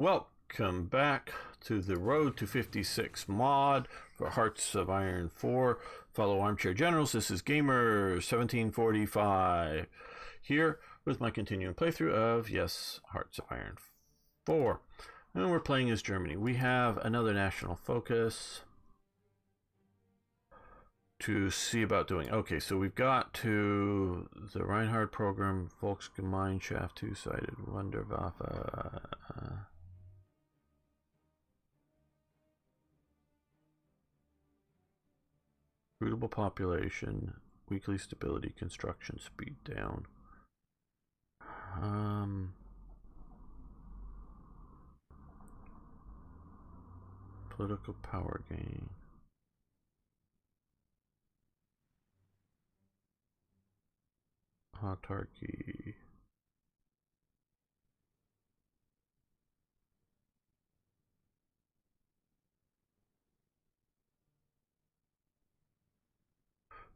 Welcome back to the Road to 56 mod for Hearts of Iron 4. Fellow Armchair Generals, this is Gamer1745 here with my continuing playthrough of, yes, Hearts of Iron 4. And we're playing as Germany. We have another national focus to see about doing. Okay, so we've got to the Reinhardt program, Volksgemeinschaft, two-sided Wunderwaffe. Rootable population, weekly stability, construction speed down. Political power gain. Autarky.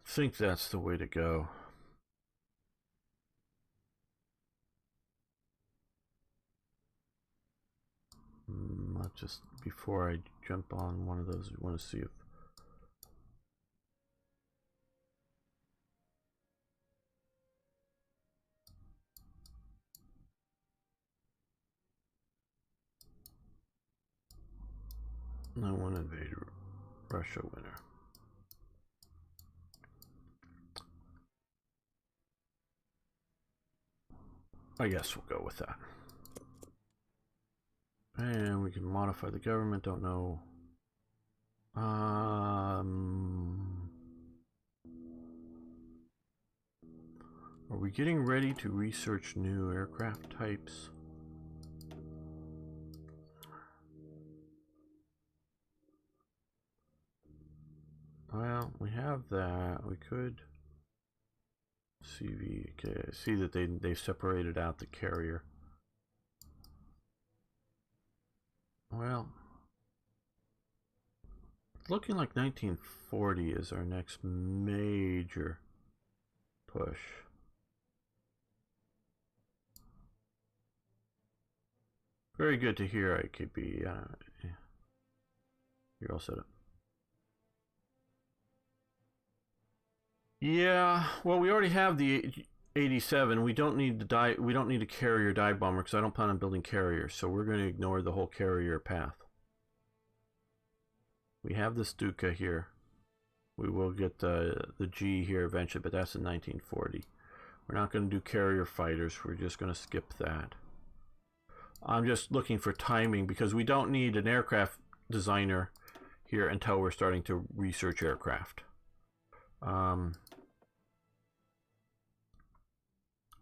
I think that's the way to go. Not just before I jump on one of those, we want to see if I want to invade Russia winner. I guess we'll go with that. And we can modify the government, don't know. Are we getting ready to research new aircraft types? Well, we have that. We could CV. Okay, I see that they've separated out the carrier. Well, it's looking like 1940 is our next major push. Very good to hear, IKB. You're all set up. Yeah, well, we already have the 87. We don't need the we don't need a carrier dive bomber because I don't plan on building carriers. So we're going to ignore the whole carrier path. We have the Stuka here. We will get the G here eventually, but that's in 1940. We're not going to do carrier fighters. We're just going to skip that. I'm just looking for timing because we don't need an aircraft designer here until we're starting to research aircraft.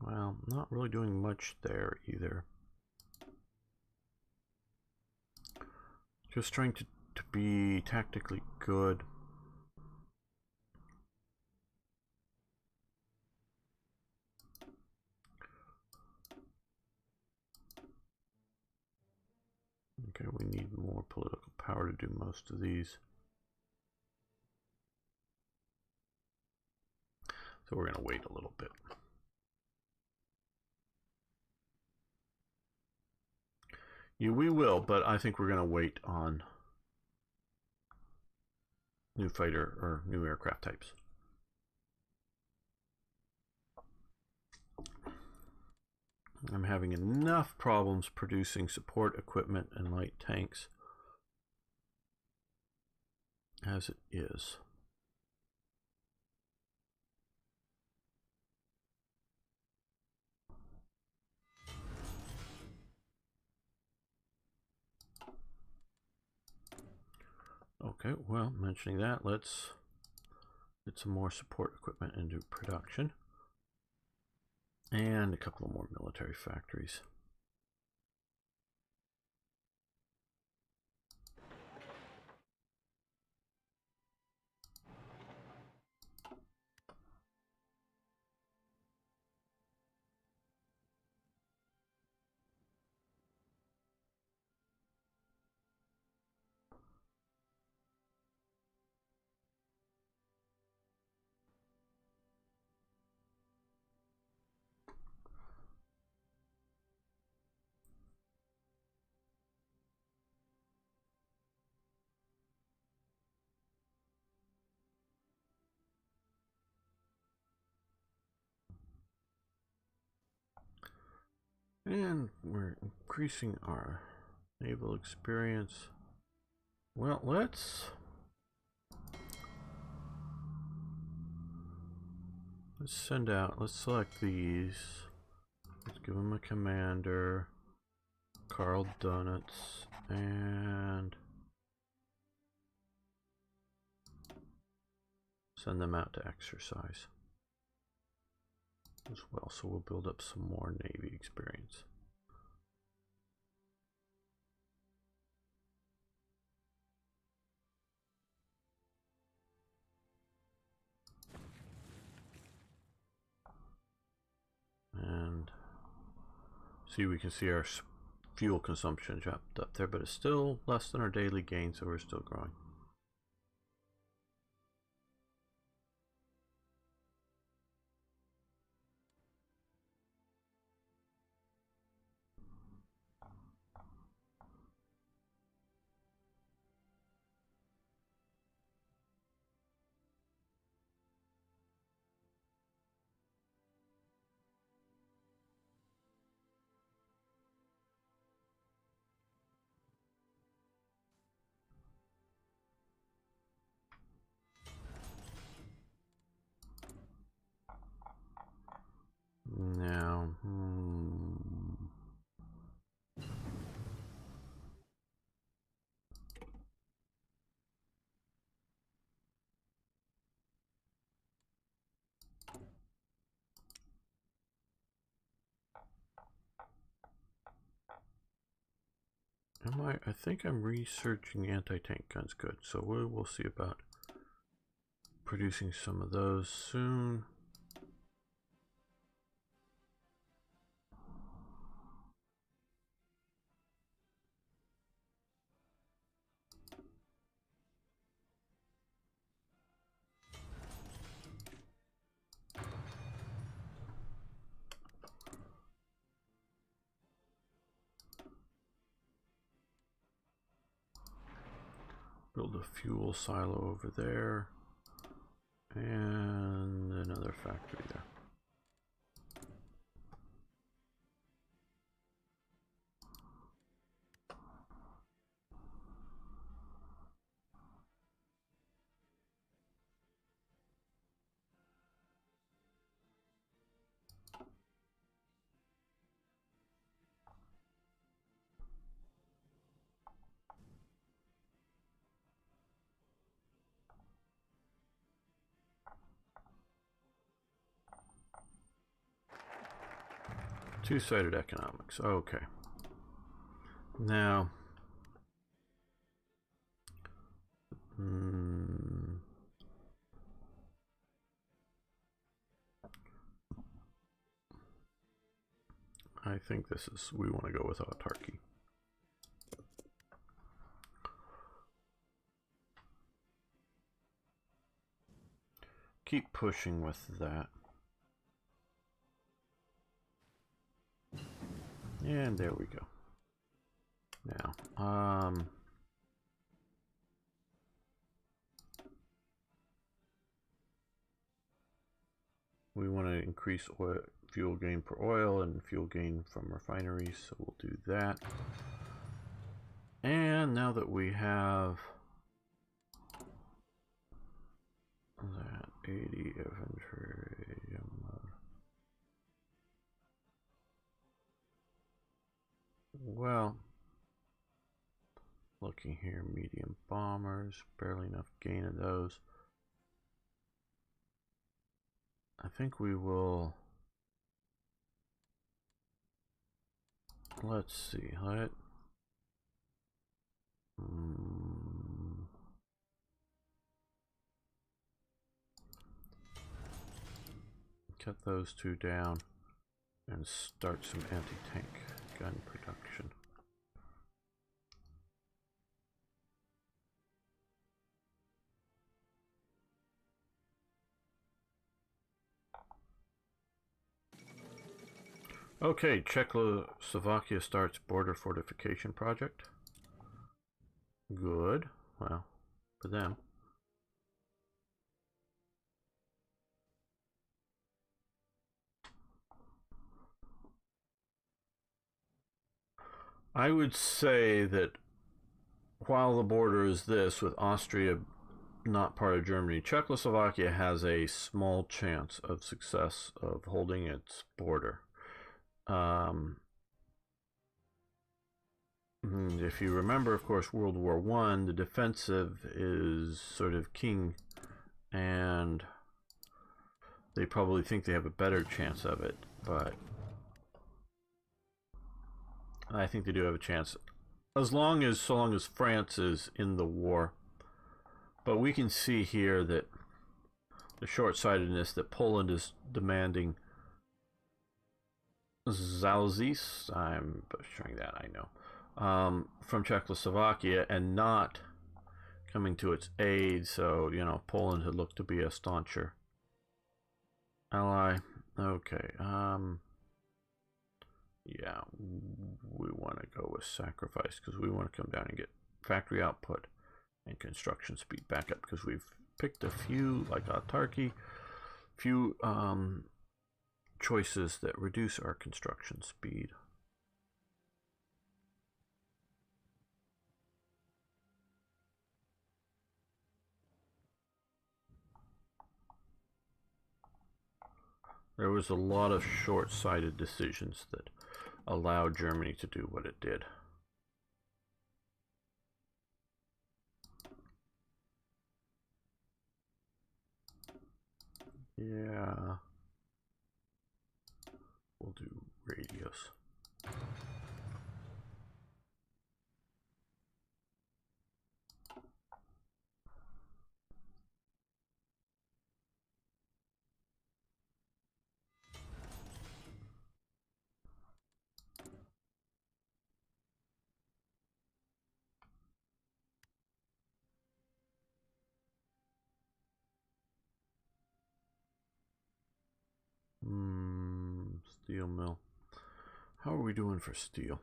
Well, not really doing much there either. Just trying to be tactically good. Okay, we need more political power to do most of these. So we're going to wait a little bit. Yeah, we will, but I think we're going to wait on new fighter or new aircraft types. I'm having enough problems producing support equipment and light tanks as it is. Okay, well, mentioning that, let's get some more support equipment into production. And a couple of more military factories. And we're increasing our naval experience. Well, let's send out, let's select these. Let's give them a commander, Carl Donitz, and send them out to exercise as well. So we'll build up some more Navy experience. And see, we can see our fuel consumption dropped up there, but it's still less than our daily gain, so we're still growing. Now, I think I'm researching anti-tank guns. Good. So we'll see about producing some of those soon. Build a fuel silo over there, and another factory there. Two-sided economics. Okay. Now, I think we want to go with autarky. Keep pushing with that. And there we go. Now, we want to increase fuel gain per oil and fuel gain from refineries, so we'll do that. And now that we have that 80 infantry, well, looking here, medium bombers, barely enough gain of those. I think we will, let's see, cut those two down and start some anti-tank gun production. Okay, Czechoslovakia starts border fortification project. Good. Well, for them. I would say that while the border is this, with Austria not part of Germany, Czechoslovakia has a small chance of success of holding its border. If you remember, of course, World War I, the defensive is sort of king, and they probably think they have a better chance of it, but I think they do have a chance, so long as France is in the war. But we can see here that the short-sightedness that Poland is demanding Zalzis, I'm butchering that, I know, from Czechoslovakia, and not coming to its aid. So, you know, Poland had looked to be a stauncher ally. Okay, yeah, we want to go with sacrifice because we want to come down and get factory output and construction speed back up, because we've picked a few, like autarky, few choices that reduce our construction speed. There was a lot of short-sighted decisions that allowed Germany to do what it did. Yeah. We'll do radios. Steel mill. How are we doing for steel?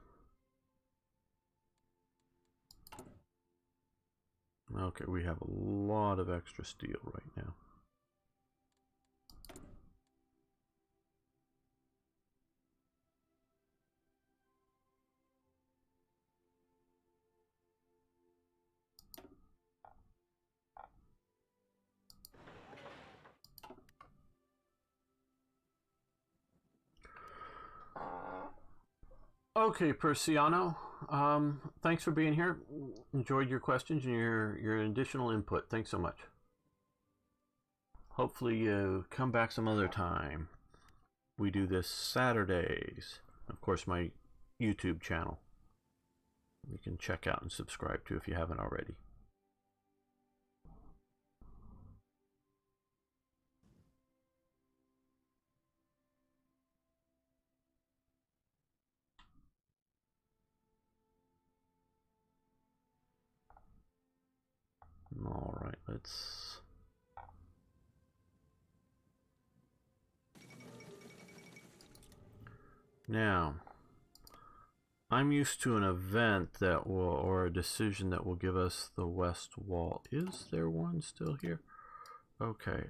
Okay, we have a lot of extra steel right now. Okay, Persiano, thanks for being here. Enjoyed your questions and your additional input. Thanks so much. Hopefully you come back some other time. We do this Saturdays. Of course, my YouTube channel you can check out and subscribe to if you haven't already. All right, let's... Now, I'm used to an event that will, or a decision that will give us the west wall. Is there one still here? Okay,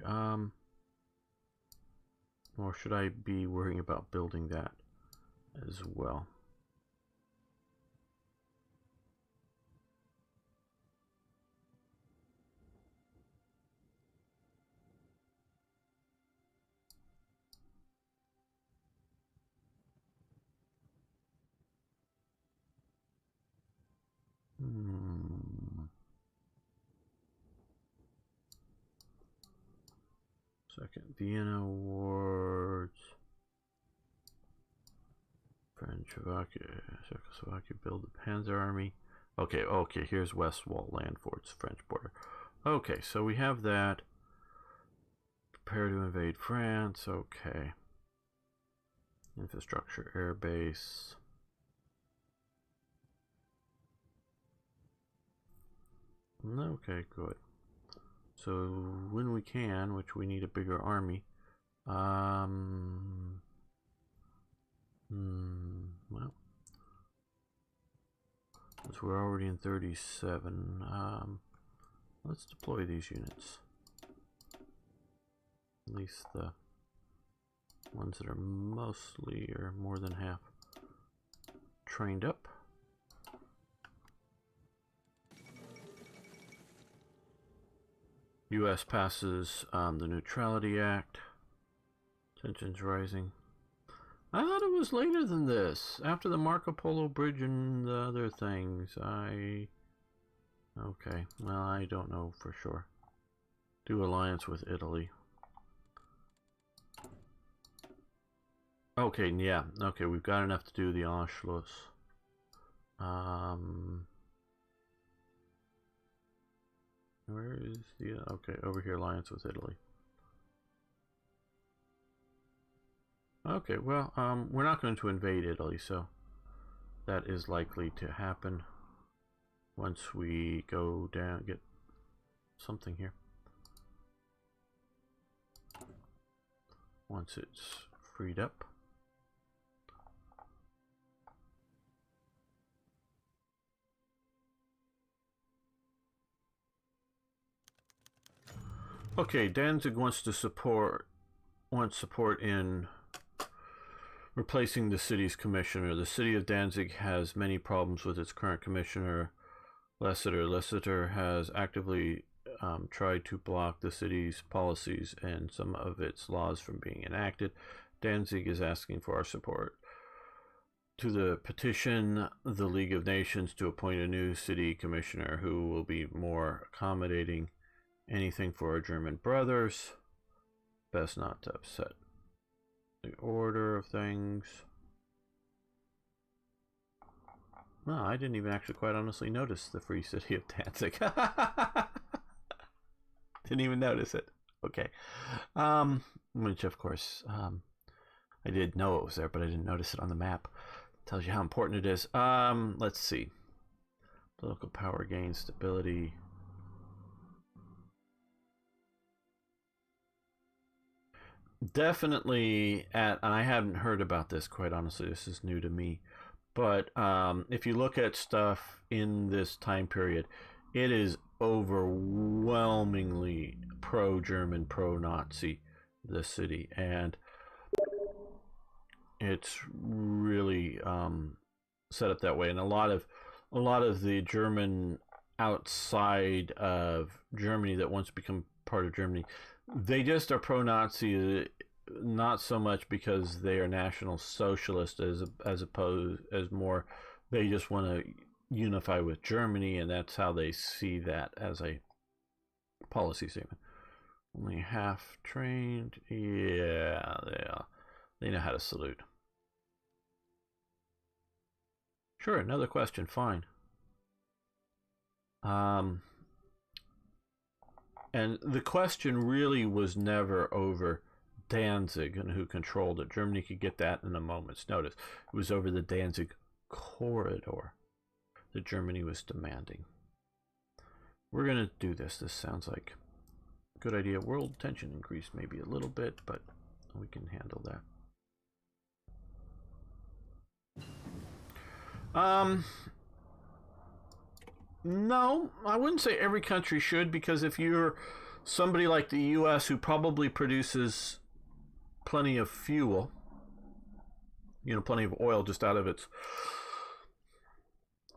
or should I be worrying about building that as well? Second Vienna Awards. French, Czechoslovakia build the Panzer Army. Okay, okay, here's West Wall land forts, French border. Okay, so we have that. Prepare to invade France. Okay. Infrastructure, air base. Okay, good. So when we can, which we need a bigger army, well, since we're already in 37, let's deploy these units. At least the ones that are mostly or more than half trained up. U.S. passes the Neutrality Act. Tensions rising. I thought it was later than this. After the Marco Polo Bridge and the other things. Okay. Well, I don't know for sure. Do alliance with Italy. Okay, yeah. Okay, we've got enough to do the Anschluss. Where is the... okay, over here, alliance with Italy. Okay, well, we're not going to invade Italy, so that is likely to happen once we go down, get something here. Once it's freed up. Okay, Danzig wants support in replacing the city's commissioner. The city of Danzig has many problems with its current commissioner, Lessiter. Lessiter has actively tried to block the city's policies and some of its laws from being enacted. Danzig is asking for our support. To the petition, the League of Nations to appoint a new city commissioner who will be more accommodating. Anything for our German brothers. Best not to upset the order of things. No, I didn't even actually quite honestly notice the free city of Danzig. Didn't even notice it. Okay. Which of course, I did know it was there, but I didn't notice it on the map. Tells you how important it is. Let's see. Political power gain, stability. Definitely and I haven't heard about this, quite honestly. This is new to me. But if you look at stuff in this time period, it is overwhelmingly pro-German, pro-Nazi, the city. And it's really set up that way. And a lot of the German outside of Germany that wants to become part of Germany, they just are pro-Nazi, not so much because they are National Socialist as opposed as more they just want to unify with Germany, and that's how they see that as a policy statement. Only half trained, yeah, they know how to salute. Sure, another question, fine. And the question really was never over Danzig and who controlled it. Germany could get that in a moment's notice. It was over the Danzig corridor that Germany was demanding. We're going to do this. This sounds like a good idea. World tension increased maybe a little bit, but we can handle that. No, I wouldn't say every country should, because if you're somebody like the U.S. who probably produces plenty of fuel, plenty of oil just out of its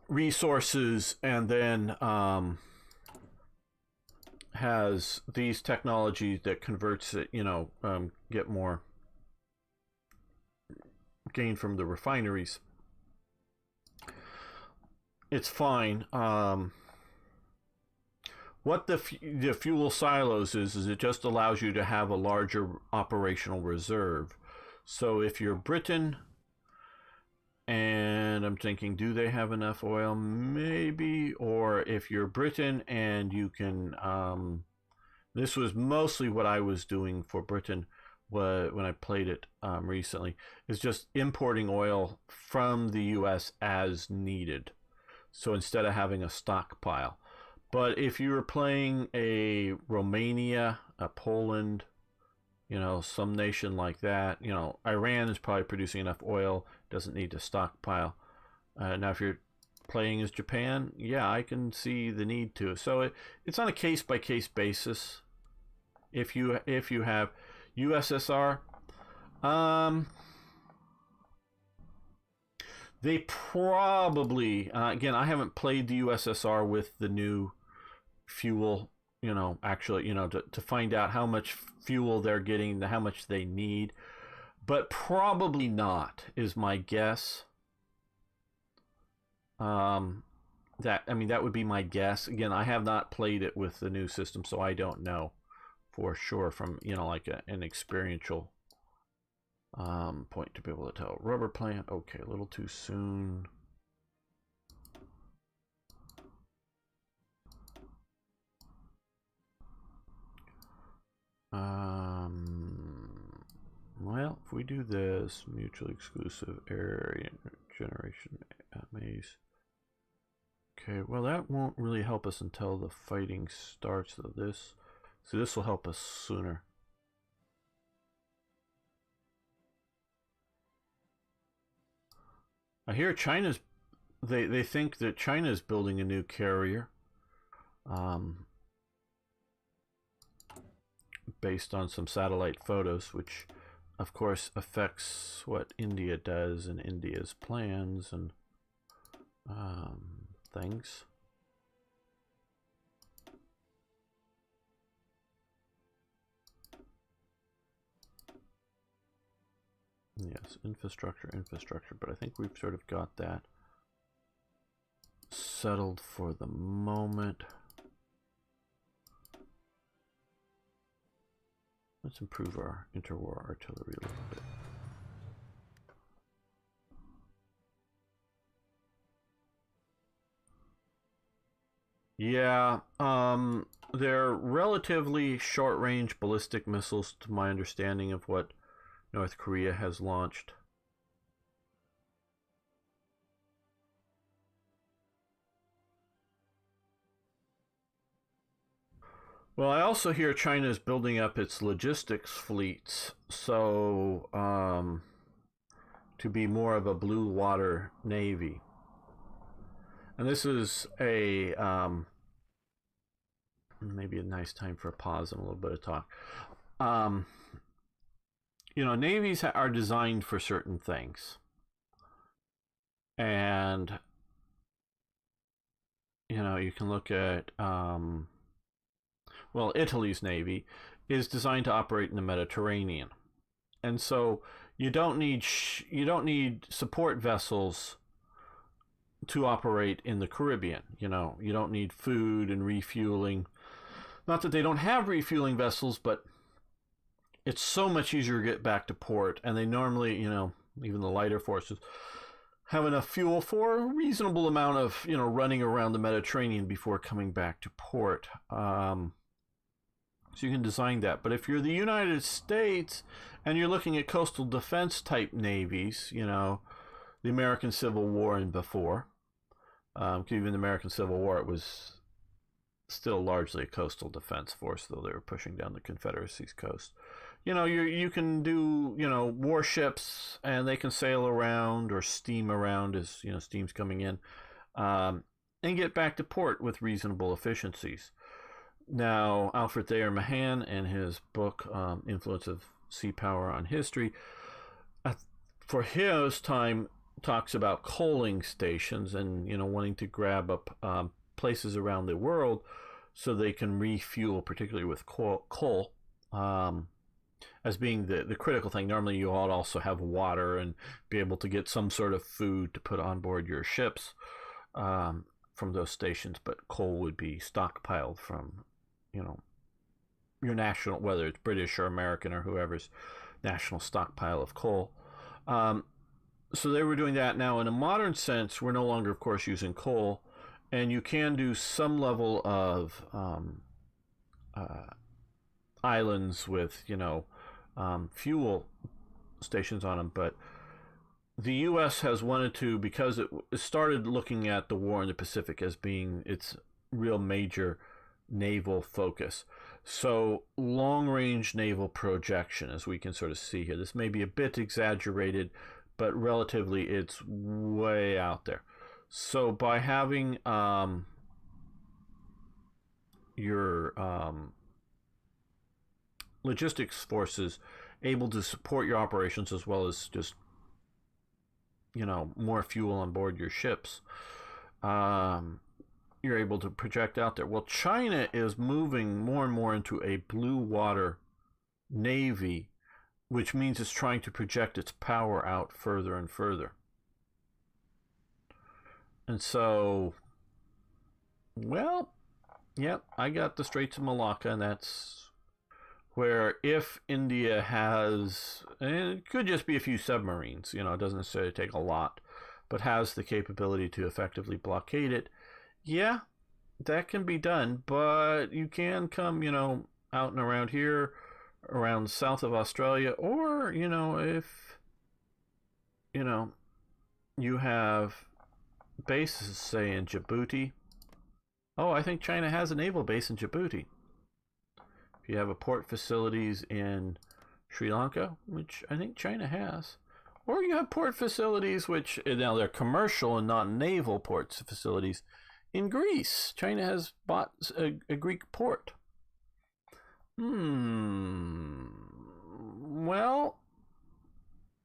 resources, and then has these technologies that converts it, get more gain from the refineries, it's fine. What the fuel silos is it just allows you to have a larger operational reserve. So if you're Britain, and I'm thinking, do they have enough oil? Maybe. Or if you're Britain and you can, this was mostly what I was doing for Britain when I played it recently, is just importing oil from the US as needed. So instead of having a stockpile. But if you were playing a Romania, a Poland, some nation like that, Iran is probably producing enough oil, doesn't need to stockpile. Now, if you're playing as Japan, yeah, I can see the need to. So it's on a case-by-case basis. If you have USSR, they probably, again, I haven't played the USSR with the new fuel actually, to find out how much fuel they're getting, how much they need. But probably not, is my guess. That would be my guess. Again, I have not played it with the new system, so I don't know for sure from, like an experiential point to be able to tell. Rubber plant, okay, a little too soon. Well, if we do this, mutually exclusive area generation maze. Okay, well that won't really help us until the fighting starts, though. This will help us sooner. I hear they think that China's building a new carrier. Based on some satellite photos, which of course affects what India does and India's plans and things. Yes, infrastructure, but I think we've sort of got that settled for the moment. Let's improve our interwar artillery a little bit. Yeah, they're relatively short-range ballistic missiles, to my understanding of what North Korea has launched. Well, I also hear China is building up its logistics fleets, so to be more of a blue water navy. And this is a maybe a nice time for a pause and a little bit of talk. Navies are designed for certain things, and you can look at Italy's navy is designed to operate in the Mediterranean, and so you don't need support vessels to operate in the Caribbean. You don't need food and refueling. Not that they don't have refueling vessels, but it's so much easier to get back to port, and they normally, even the lighter forces, have enough fuel for a reasonable amount of, running around the Mediterranean before coming back to port. So you can design that. But if you're the United States and you're looking at coastal defense type navies, the American Civil War and before, even the American Civil War, it was still largely a coastal defense force, though they were pushing down the Confederacy's coast. You can do, warships, and they can sail around or steam around as, steam's coming in, and get back to port with reasonable efficiencies. Now, Alfred Thayer Mahan, in his book, Influence of Sea Power on History, for his time, talks about coaling stations and, wanting to grab up places around the world so they can refuel, particularly with coal, as being the critical thing. Normally you ought also have water and be able to get some sort of food to put on board your ships from those stations, but coal would be stockpiled from, your national, whether it's British or American or whoever's national stockpile of coal. So they were doing that. Now, in a modern sense, we're no longer, of course, using coal, and you can do some level of islands with, fuel stations on them, but the U.S. has wanted to, because it started looking at the war in the Pacific as being its real major naval focus. So long-range naval projection, as we can sort of see here. This may be a bit exaggerated, but relatively it's way out there. So by having your logistics forces able to support your operations, as well as just, more fuel on board your ships, you're able to project out there. Well, China is moving more and more into a blue water navy, which means it's trying to project its power out further and further. And so, well, yep, I got the Straits of Malacca, and that's where if India has, and it could just be a few submarines, it doesn't necessarily take a lot, but has the capability to effectively blockade it, yeah, that can be done. But you can come, out and around here, around south of Australia, or, if, you have bases, say, in Djibouti. Oh, I think China has a naval base in Djibouti. If you have a port facilities in Sri Lanka, which I think China has, or you have port facilities, which now they're commercial and not naval ports facilities, in Greece. China has bought a Greek port. Well,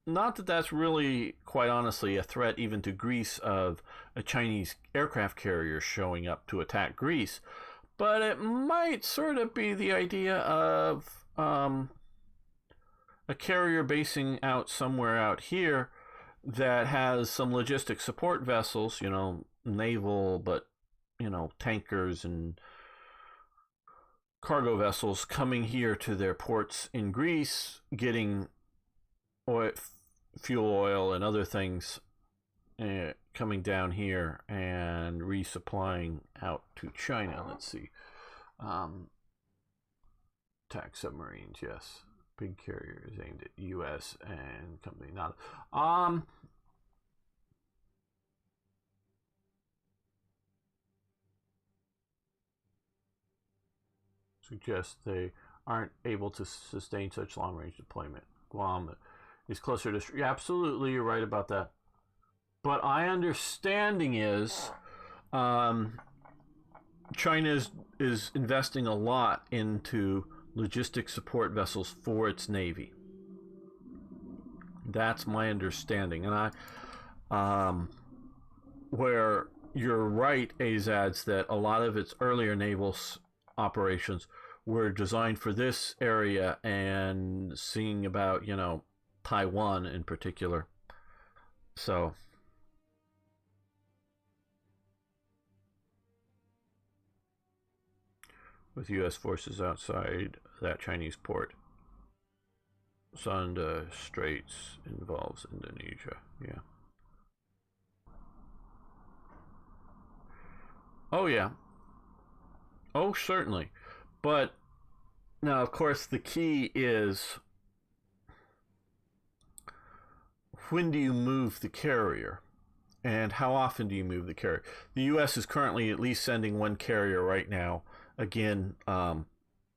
not that that's really, quite honestly, a threat even to Greece of a Chinese aircraft carrier showing up to attack Greece, but it might sort of be the idea of a carrier basing out somewhere out here that has some logistic support vessels, naval, but, tankers and cargo vessels coming here to their ports in Greece, getting oil, fuel oil and other things coming down here and resupplying out to China. Let's see. Attack submarines, yes. Big carriers aimed at U.S. and company not. Suggest they aren't able to sustain such long-range deployment. Guam is closer to... Yeah, absolutely, you're right about that. But my understanding is China is investing a lot into logistic support vessels for its Navy. That's my understanding. And where you're right, Azads, that a lot of its earlier naval operations were designed for this area and seeing about, Taiwan in particular. So, with U.S. forces outside that Chinese port, Sunda Straits involves Indonesia. Yeah. Oh, yeah. Oh, certainly. But now, of course, the key is, when do you move the carrier? And how often do you move the carrier? The U.S. is currently at least sending one carrier right now, again,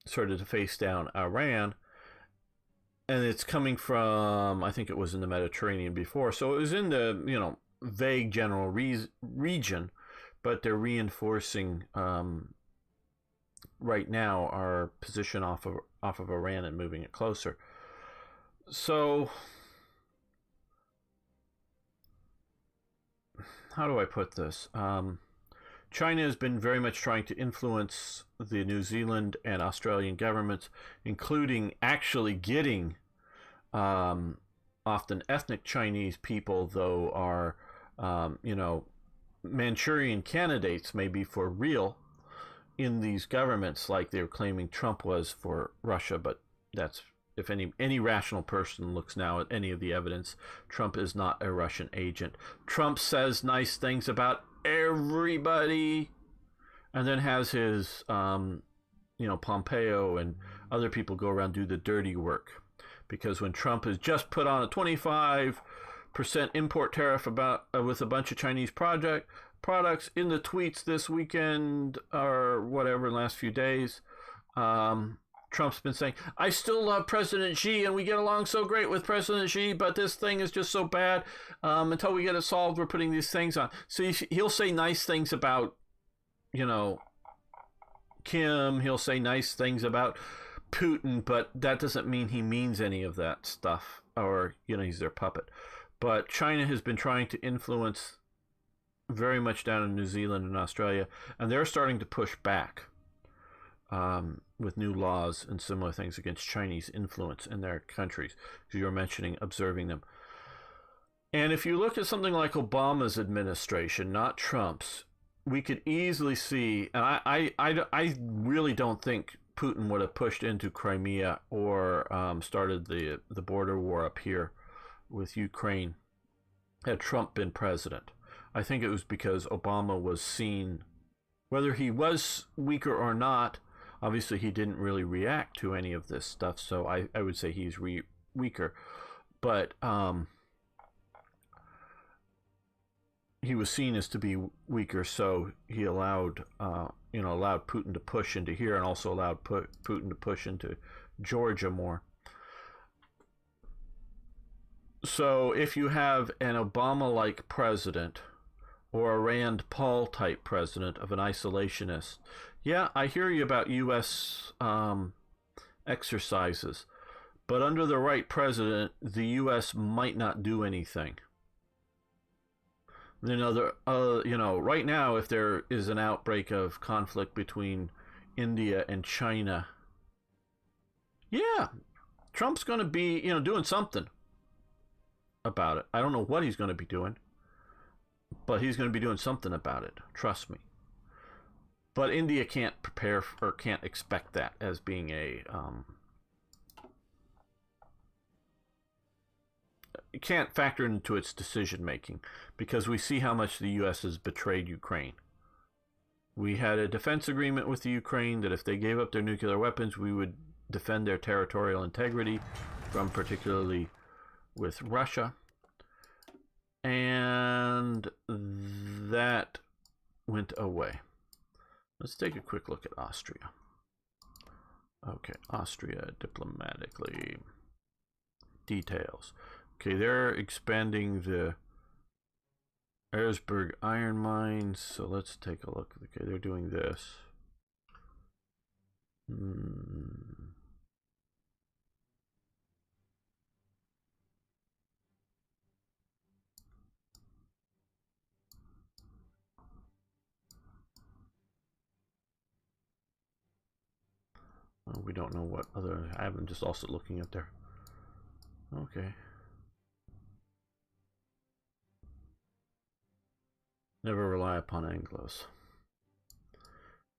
sort of to face down Iran. And it's coming from, I think it was in the Mediterranean before. So it was in the, vague general region, but they're reinforcing right now our position off of Iran and moving it closer. So, how do I put this? China has been very much trying to influence the New Zealand and Australian governments, including actually getting often ethnic Chinese people, though, are, Manchurian candidates, maybe for real, in these governments, like they were claiming Trump was for Russia. But that's, if any rational person looks now at any of the evidence, Trump is not a Russian agent. Trump says nice things about everybody, and then has his, Pompeo and other people go around do the dirty work. Because when Trump has just put on a 25% import tariff with a bunch of Chinese products in the tweets this weekend or whatever, in the last few days, Trump's been saying, I still love President Xi and we get along so great with President Xi, but this thing is just so bad. Until we get it solved, we're putting these things on. So he'll say nice things about, Kim. He'll say nice things about Putin, but that doesn't mean he means any of that stuff, or, he's their puppet. But China has been trying to influence very much down in New Zealand and Australia, and they're starting to push back with new laws and similar things against Chinese influence in their countries. Because you were mentioning observing them. And if you look at something like Obama's administration, not Trump's, we could easily see, and I really don't think Putin would have pushed into Crimea or started the border war up here with Ukraine had Trump been president. I think it was because Obama was seen, whether he was weaker or not, obviously he didn't really react to any of this stuff, so I would say he's weaker. But he was seen as to be weaker, so he allowed allowed Putin to push into here, and also allowed Putin to push into Georgia more. So if you have an Obama-like president or a Rand Paul type president of an isolationist, yeah, I hear you about U.S. Exercises, but under the right president, the U.S. might not do anything. Right now, if there is an outbreak of conflict between India and China, yeah, Trump's going to be, doing something about it. I don't know what he's going to be doing, but he's going to be doing something about it. Trust me. But India can't prepare or can't expect that as being it can't factor into its decision making, because we see how much the U.S. has betrayed Ukraine. We had a defense agreement with the Ukraine that if they gave up their nuclear weapons, we would defend their territorial integrity from particularly with Russia. And that went away. Let's take a quick look at Austria. Okay, Austria diplomatically. Details. Okay, they're expanding the Erzberg iron mines, so let's take a look. Okay, they're doing this. We don't know what other. I'm just also looking at there. Okay. Never rely upon Anglos.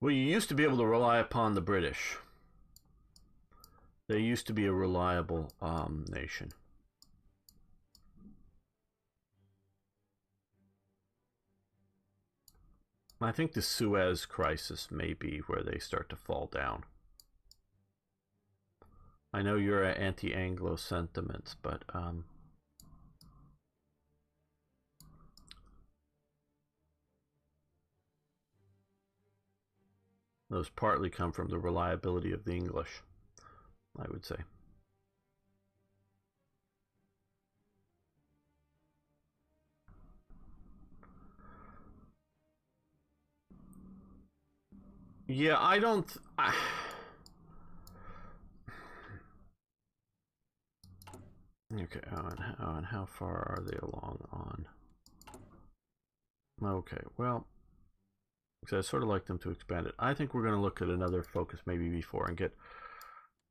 Well, you used to be able to rely upon the British. They used to be a reliable nation. I think the Suez Crisis may be where they start to fall down. I know you're anti-Anglo sentiments, but those partly come from the reliability of the English, I would say. Yeah, I don't. Okay, and how far are they along on? Okay, well, because I'd sort of like them to expand it. I think we're going to look at another focus maybe before and get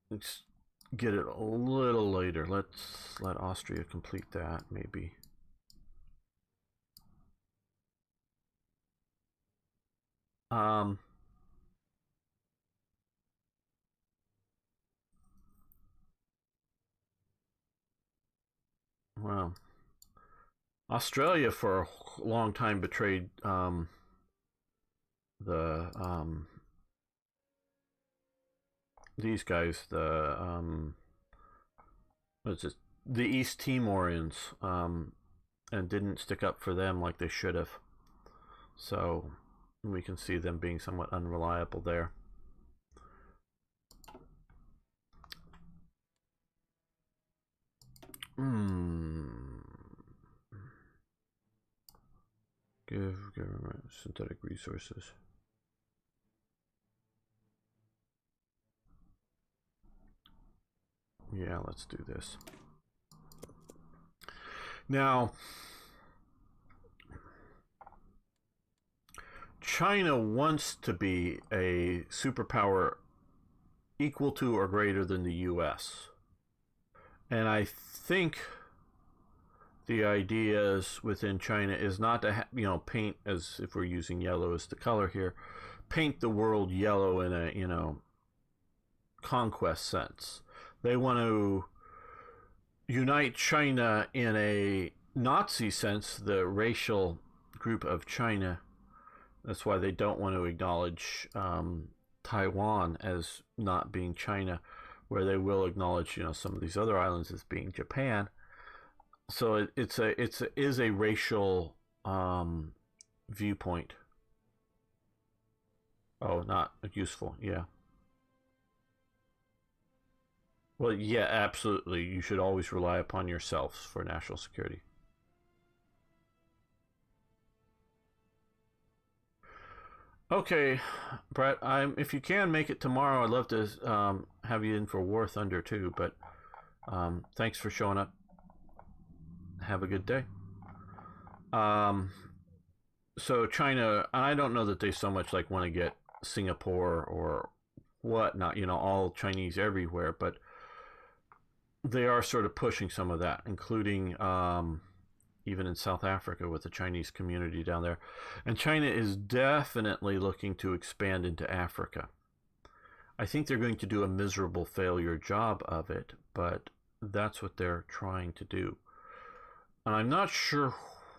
it a little later. Let's let Austria complete that maybe. Well, Australia for a long time betrayed these guys, what's it, the East Timorians, and didn't stick up for them like they should have. So we can see them being somewhat unreliable there. Give government synthetic resources. Yeah, let's do this. Now, China wants to be a superpower equal to or greater than the US. And I think the ideas within China is not to paint, as if we're using yellow as the color here, paint the world yellow in a conquest sense. They want to unite China in a Nazi sense, the racial group of China. That's why they don't want to acknowledge Taiwan as not being China, where they will acknowledge some of these other islands as being Japan. So it is a racial viewpoint. Oh, not useful. Yeah. Well, yeah, absolutely. You should always rely upon yourselves for national security. Okay, Brett. If you can make it tomorrow, I'd love to have you in for War Thunder too. But thanks for showing up. Have a good day. So China, I don't know that they so much like want to get Singapore or whatnot. All Chinese everywhere, but they are sort of pushing some of that, including even in South Africa with the Chinese community down there. And China is definitely looking to expand into Africa. I think they're going to do a miserable failure job of it, but that's what they're trying to do. And I'm not sure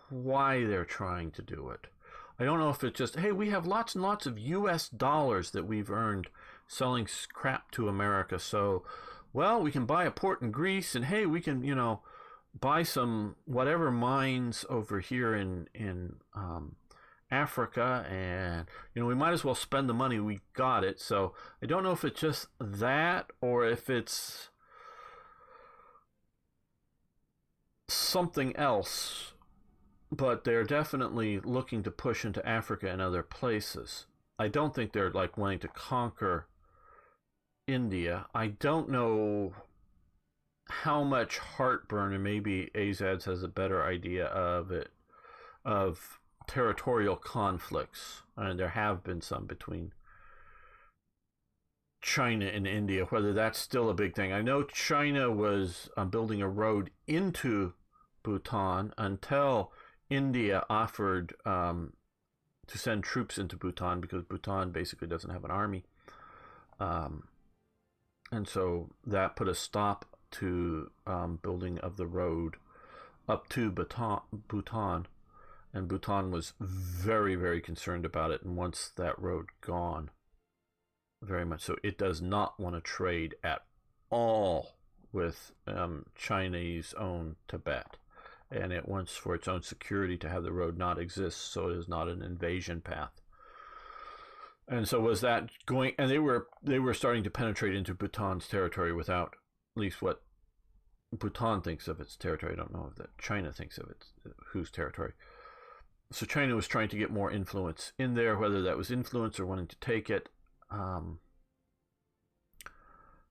why they're trying to do it. I don't know if it's just, hey, we have lots and lots of US dollars that we've earned selling crap to America, so, well, we can buy a port in Greece, and hey, we can, buy some whatever mines over here in Africa, and we might as well spend the money, we got it. So I don't know if it's just that or if it's something else, but they're definitely looking to push into Africa and other places. I don't think they're like wanting to conquer India. I don't know how much heartburn, and maybe Azads has a better idea of it, of territorial conflicts, and there have been some between China and India, whether that's still a big thing. I know China was building a road into Bhutan until India offered to send troops into Bhutan, because Bhutan basically doesn't have an army. And so that put a stop to building of the road up to Bhutan, and Bhutan was very, very concerned about it, and wants that road gone very much. So it does not want to trade at all with Chinese owned Tibet, and it wants for its own security to have the road not exist, so it is not an invasion path. And so was that going, and they were starting to penetrate into Bhutan's territory without, at least what Bhutan thinks of its territory. I don't know if that China thinks of it, whose territory. So China was trying to get more influence in there, whether that was influence or wanting to take it.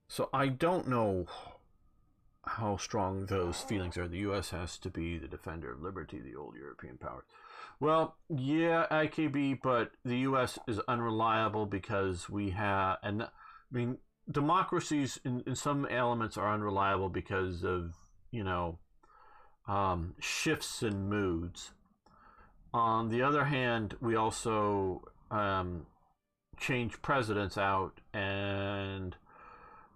So I don't know how strong those feelings are. The U.S. has to be the defender of liberty, the old European powers. Well, yeah, IKB, but the U.S. is unreliable because we have, and I mean, democracies in some elements are unreliable because of, shifts in moods. On the other hand, we also change presidents out, and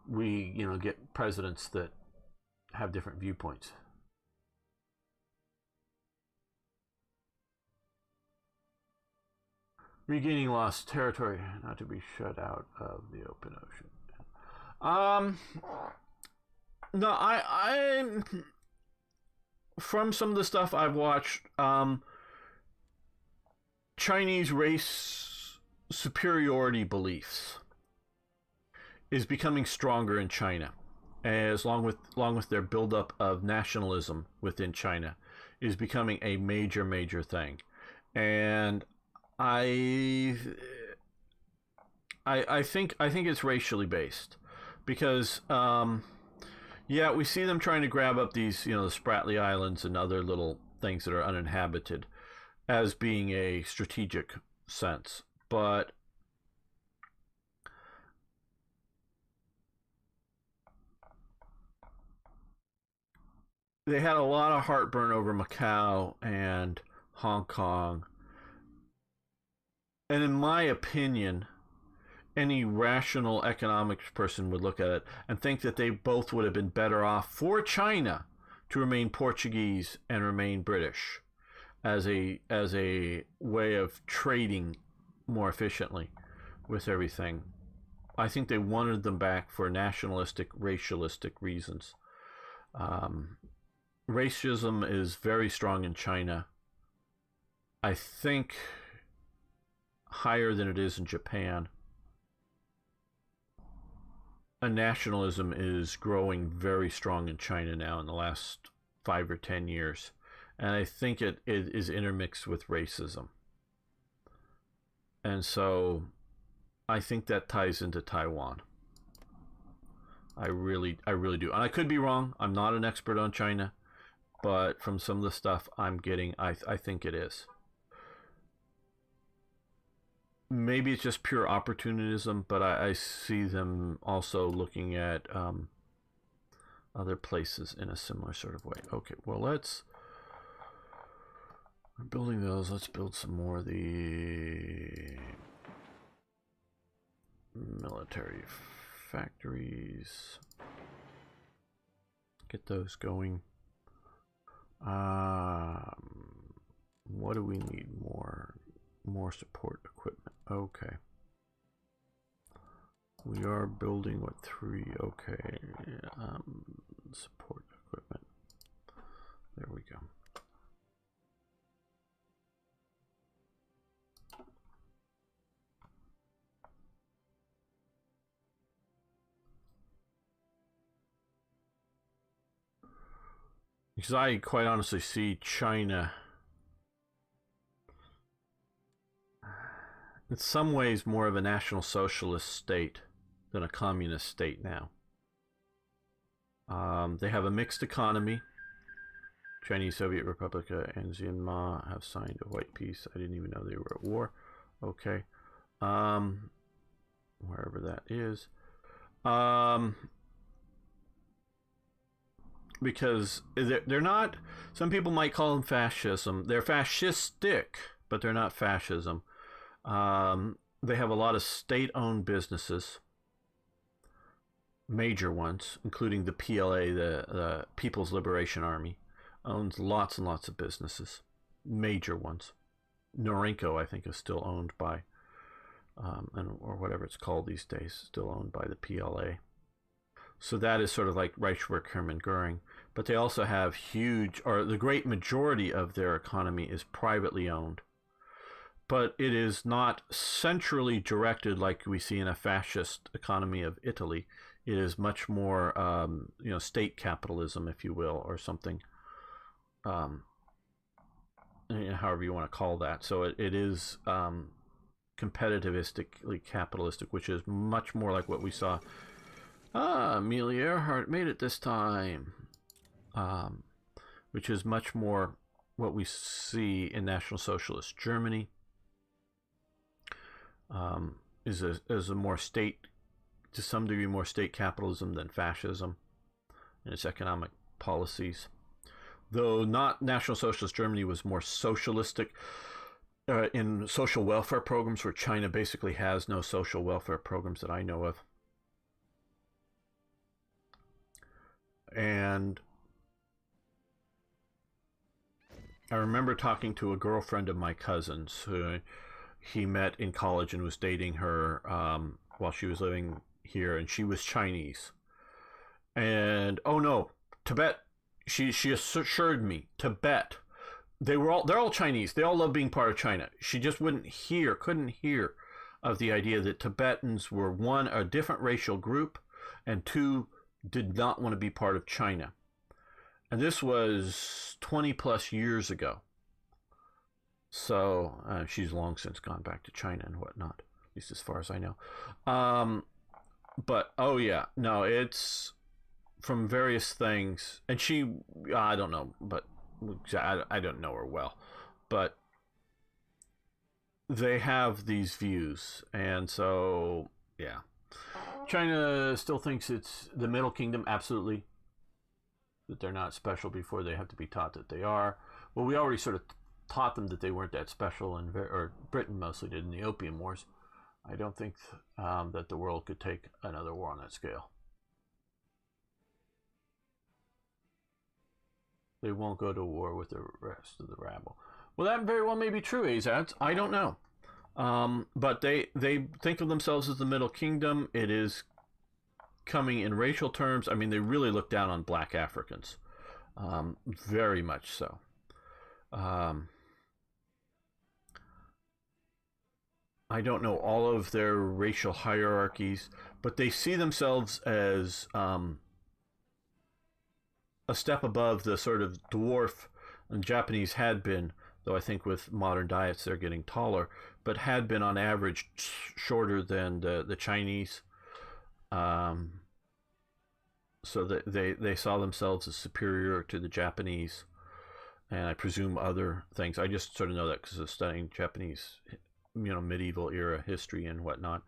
we, get presidents that have different viewpoints. Regaining lost territory, not to be shut out of the open ocean. No, I from some of the stuff I've watched, Chinese race superiority beliefs is becoming stronger in China, as along with their buildup of nationalism within China is becoming a major thing, and I think it's racially based, because yeah, we see them trying to grab up these, the Spratly Islands and other little things that are uninhabited as being a strategic sense. But they had a lot of heartburn over Macau and Hong Kong. And in my opinion, any rational economics person would look at it and think that they both would have been better off for China to remain Portuguese and remain British as a way of trading more efficiently with everything. I think they wanted them back for nationalistic, racialistic reasons. Um, Racism is very strong in China. I think higher than it is in Japan. And nationalism is growing very strong in China now in the last 5 or 10 years. And I think it is intermixed with racism. And so I think that ties into Taiwan. I really do. And I could be wrong. I'm not an expert on China. But from some of the stuff I'm getting, I think it is. Maybe it's just pure opportunism, but I see them also looking at other places in a similar sort of way. Okay, well, we're building those. Let's build some more of the military factories. Get those going. What do we need more? More support equipment. Okay. We are building, what, 3? Okay. Support equipment. There we go. Because I quite honestly see China in some ways more of a national socialist state than a communist state now. They have a mixed economy. Chinese Soviet Republic and Myanmar have signed a white peace. I didn't even know they were at war. Okay. Wherever that is. Because they're not, some people might call them fascism. They're fascistic, but they're not fascism. They have a lot of state-owned businesses, major ones, including the PLA, the People's Liberation Army, owns lots and lots of businesses, major ones. Norinco, I think, is still owned by, or whatever it's called these days, still owned by the PLA. So that is sort of like Reichswehr Hermann Goering. But they also have huge, or the great majority of their economy is privately owned. But it is not centrally directed like we see in a fascist economy of Italy. It is much more, state capitalism, if you will, or something, however you want to call that. So it is competitivistically capitalistic, which is much more like what we saw. Amelia Earhart made it this time, which is much more what we see in National Socialist Germany. Is a more state, to some degree, more state capitalism than fascism in its economic policies. Though not National Socialist Germany was more socialistic in social welfare programs, where China basically has no social welfare programs that I know of. And I remember talking to a girlfriend of my cousin's who he met in college and was dating her while she was living here, and she was Chinese. And oh no, Tibet. She assured me Tibet. They're all Chinese. They all love being part of China. She just couldn't hear of the idea that Tibetans were, one, a different racial group, and two, did not want to be part of China. And this was 20 plus years ago. So she's long since gone back to China and whatnot, at least as far as I know. But oh yeah, no, it's from various things. And she, I don't know, but I don't know her well. But they have these views, and so yeah. China still thinks it's the Middle Kingdom, absolutely, that they're not special before they have to be taught that they are. Well, we already sort of taught them that they weren't that special, or Britain mostly did in the Opium Wars. I don't think that the world could take another war on that scale. They won't go to war with the rest of the rabble. Well, that very well may be true, Azads. I don't know. But they think of themselves as the Middle Kingdom. It is coming in racial terms. I mean, they really look down on black Africans, very much so. I don't know all of their racial hierarchies, but they see themselves as a step above the sort of dwarf and Japanese had been, though I think with modern diets they're getting taller, but had been on average shorter than the Chinese. So that they saw themselves as superior to the Japanese, and I presume other things. I just sort of know that because of studying Japanese, medieval era history and whatnot.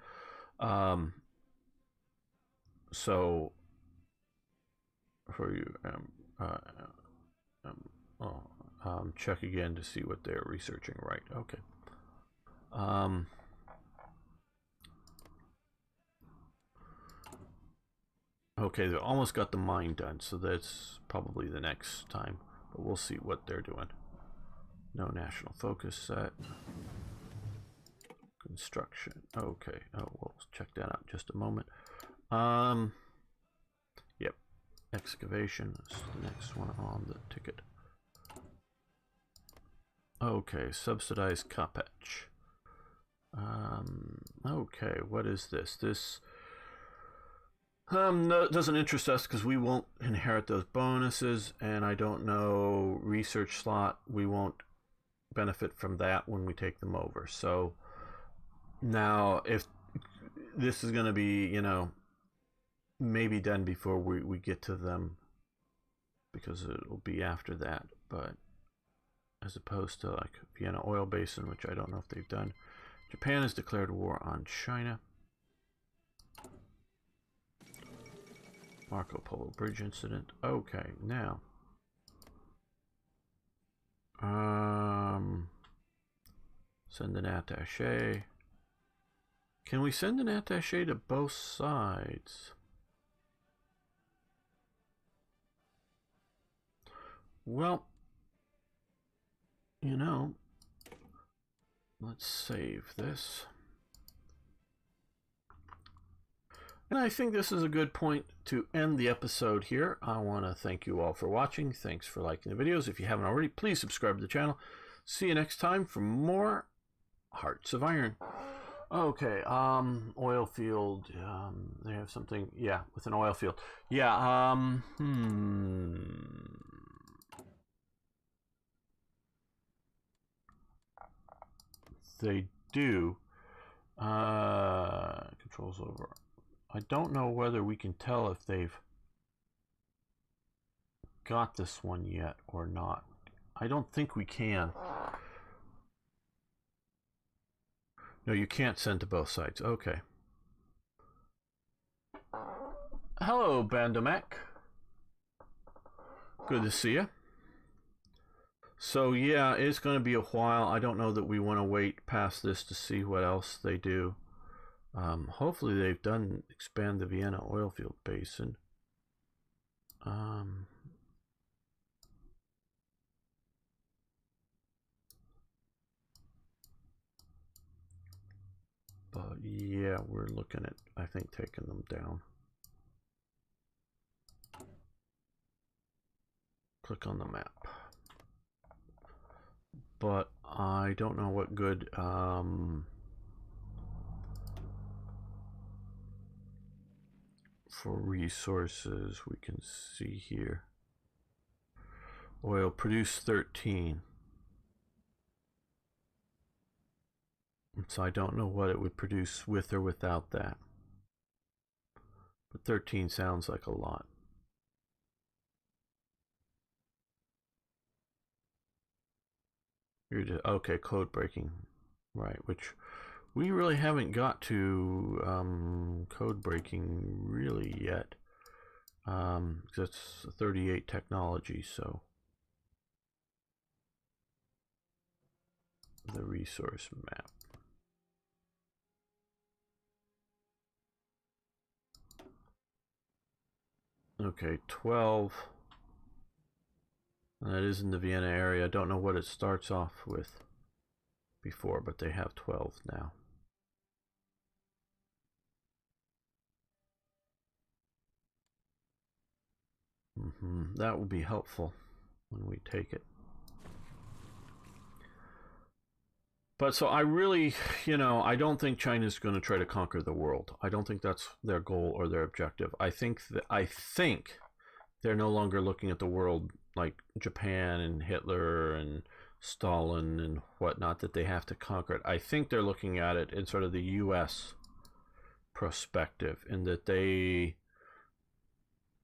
So for you, check again to see what they're researching. Right. Okay. Okay, they almost got the mine done, so that's probably the next time. But we'll see what they're doing. No national focus set. Construction. Okay. Oh, we'll check that out in just a moment. Yep. Excavation is the next one on the ticket. Okay, subsidized copetch. Okay, what is this? This no, it doesn't interest us because we won't inherit those bonuses, and I don't know research slot. We won't benefit from that when we take them over. So now, if this is going to be, maybe done before we get to them, because it'll be after that. But as opposed to like Vienna Oil Basin, which I don't know if they've done. Japan has declared war on China. Marco Polo Bridge incident. Okay, now. Send an attaché. Can we send an attaché to both sides? Well, let's save this. And I think this is a good point to end the episode here. I want to thank you all for watching. Thanks for liking the videos. If you haven't already, please subscribe to the channel. See you next time for more Hearts of Iron. Okay, oil field. They have something, yeah, with an oil field. Yeah, They do. Controls over. I don't know whether we can tell if they've got this one yet or not. I don't think we can. No, you can't send to both sides. Okay. Hello, Bandomek. Good to see you. So yeah, it's going to be a while. I don't know that we want to wait past this to see what else they do. Hopefully they've done expand the Vienna oil field basin. But yeah, we're looking at, I think, taking them down. Click on the map. But I don't know what good for resources we can see here. Oil produce 13. So I don't know what it would produce with or without that. But 13 sounds like a lot. Okay, code breaking. Right, which we really haven't got to code breaking really yet. It's 38 technology, so the resource map. Okay, 12. That is in the Vienna area. I don't know what it starts off with before, but they have 12 now. That will be helpful when we take it. But so I really, I don't think China's going to try to conquer the world. I don't think that's their goal or their objective. I think they're no longer looking at the world like Japan and Hitler and Stalin and whatnot, that they have to conquer it. I think they're looking at it in sort of the U.S. perspective, in that they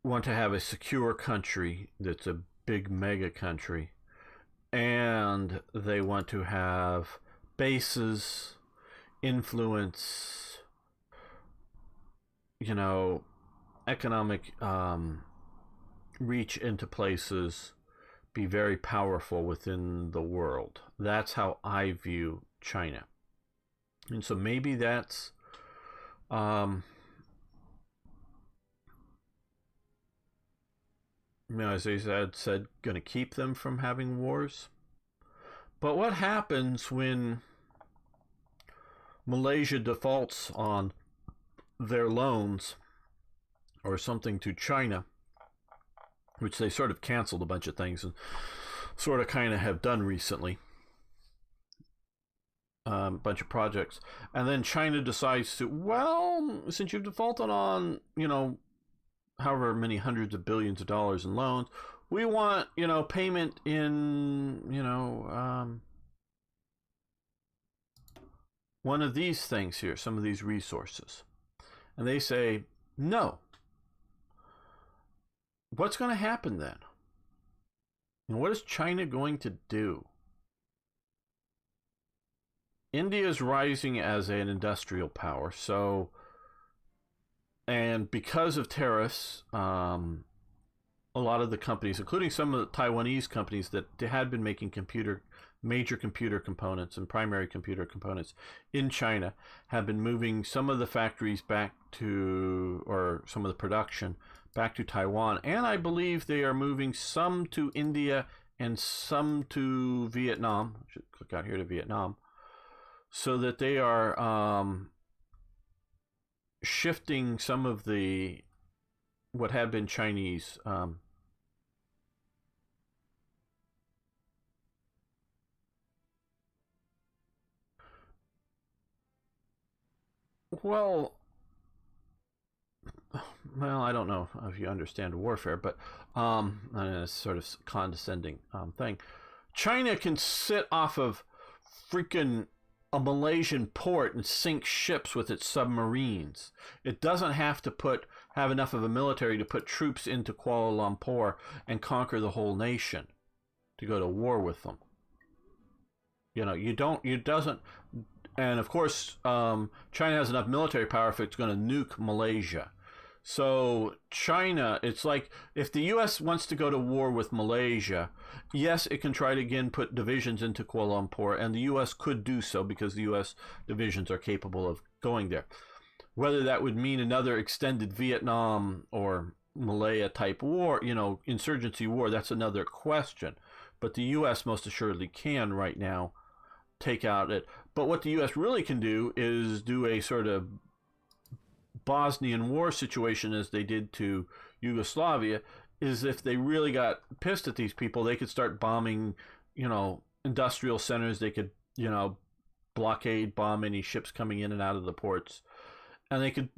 want to have a secure country that's a big mega country, and they want to have bases, influence, economic reach into places, be very powerful within the world. That's how I view China. And so maybe that's as I said, going to keep them from having wars. But what happens when Malaysia defaults on their loans or something to China, which they sort of canceled a bunch of things and sort of kind of have done recently, a bunch of projects, and then China decides to, well, since you've defaulted on, however many hundreds of billions of dollars in loans, we want, payment in, one of these things here, some of these resources. And they say, no. What's going to happen then? And what is China going to do? India is rising as an industrial power, and because of tariffs, a lot of the companies, including some of the Taiwanese companies that had been making major computer components and primary computer components in China, have been moving some of the factories back to, or some of the production back to Taiwan. And I believe they are moving some to India and some to Vietnam. I should click out here to Vietnam. So that they are shifting some of the, what had been Chinese, well, I don't know if you understand warfare, but it's sort of condescending thing. China can sit off of freaking a Malaysian port and sink ships with its submarines. It doesn't have to have enough of a military to put troops into Kuala Lumpur and conquer the whole nation, to go to war with them. It doesn't. And of course, China has enough military power if it's going to nuke Malaysia. So China, it's like, if the U.S. wants to go to war with Malaysia, yes, it can try to again put divisions into Kuala Lumpur, and the U.S. could do so because the U.S. divisions are capable of going there. Whether that would mean another extended Vietnam or Malaya type war, insurgency war, that's another question. But the U.S. most assuredly can right now take out it. But what the U.S. really can do is do a sort of Bosnian war situation, as they did to Yugoslavia, is if they really got pissed at these people, they could start bombing, industrial centers. They could, blockade bomb any ships coming in and out of the ports, and they could,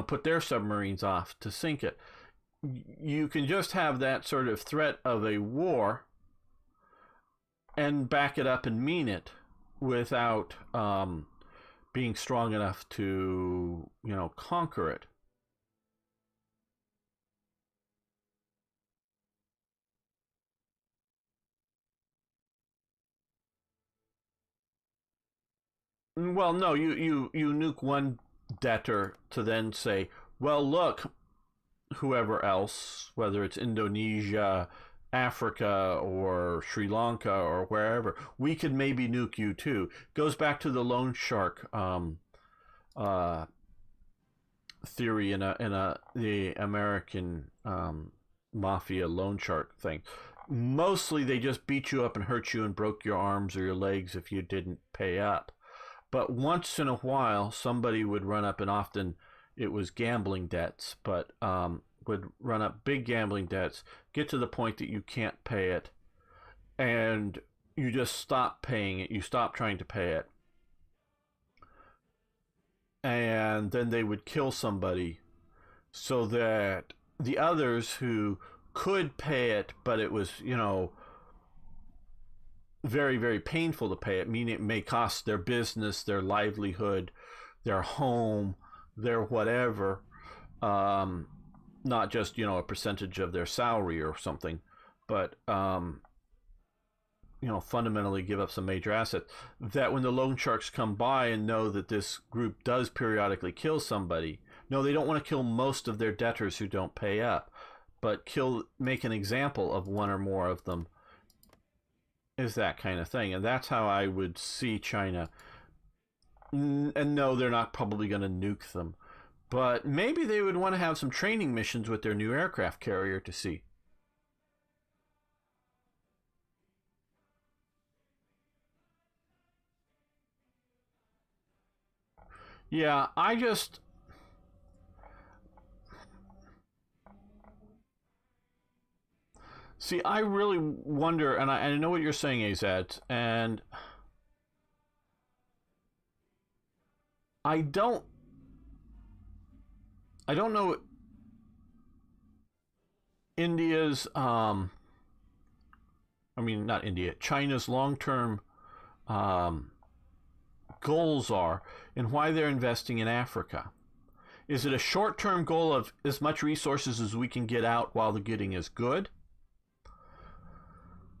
put their submarines off to sink it. You can just have that sort of threat of a war and back it up and mean it without being strong enough to, conquer it. Well, no, you nuke one debtor to then say, well, look, whoever else, whether it's Indonesia, Africa, or Sri Lanka, or wherever, we could maybe nuke you too. Goes back to the loan shark uh, theory in the American mafia loan shark thing. Mostly, they just beat you up and hurt you and broke your arms or your legs if you didn't pay up. But once in a while, somebody would run up, and often it was gambling debts, but would run up big gambling debts, get to the point that you can't pay it, and you just stop paying it. You stop trying to pay it. And then they would kill somebody so that the others who could pay it, but it was, very, very painful to pay it, meaning it may cost their business, their livelihood, their home, their whatever, not just, a percentage of their salary or something, but, fundamentally give up some major assets. That when the loan sharks come by and know that this group does periodically kill somebody, no, they don't want to kill most of their debtors who don't pay up, but make an example of one or more of them, is that kind of thing. And that's how I would see China. And no, they're not probably going to nuke them, but maybe they would want to have some training missions with their new aircraft carrier to see. Yeah, see, I really wonder, and I know what you're saying, AZ, and I don't, I don't know India's, I mean, not India, China's long-term um, goals are, and why they're investing in Africa. Is it a short-term goal of as much resources as we can get out while the getting is good?